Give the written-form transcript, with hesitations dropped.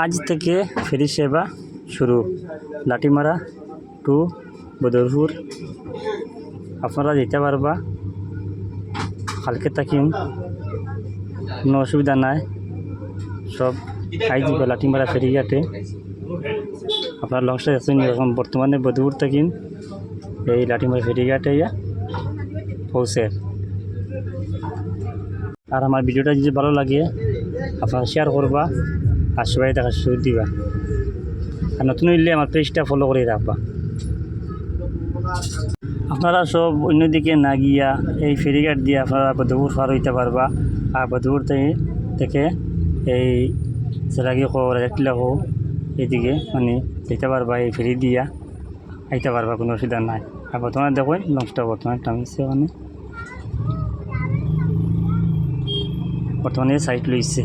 আজ থেকে ফেরি সেবা শুরু, লাঠিমারা টু বদরপুর। আপনারা যেতে পারবা, কালকে থাকিম, কোনো অসুবিধা নাই। সব আই যাবে লাঠিমারা ফেরিঘাটে। আপনার লঞ্চটা আসেন, এখন বর্তমানে বদরপুর থাকিম এই লাঠিমারা ফেরিঘাটে পৌঁছে। আর আমার ভিডিওটা যদি ভালো লাগে আপনারা শেয়ার করবা আর সবাই দেখার সুযোগ দিবা। আর নতুন হইলে আমার পেজটা ফলো করে রাখবা। আপনারা সব অন্যদিকে না গিয়া এই ফেরিঘাট দিয়ে আপনারা বদরপুর পার হইতে পারবা। আর বদরপুর থেকে এই সেরাগি রাজাটিলা এইদিকে মানে যেতে পারবা, এই ফেরি দিয়া আইতে পারবা, কোনো অসুবিধা নাই। আর বর্তমানে দেখুন লঞ্চটা বর্তমানে টানছে, মানে বর্তমানে সাইড লইছে।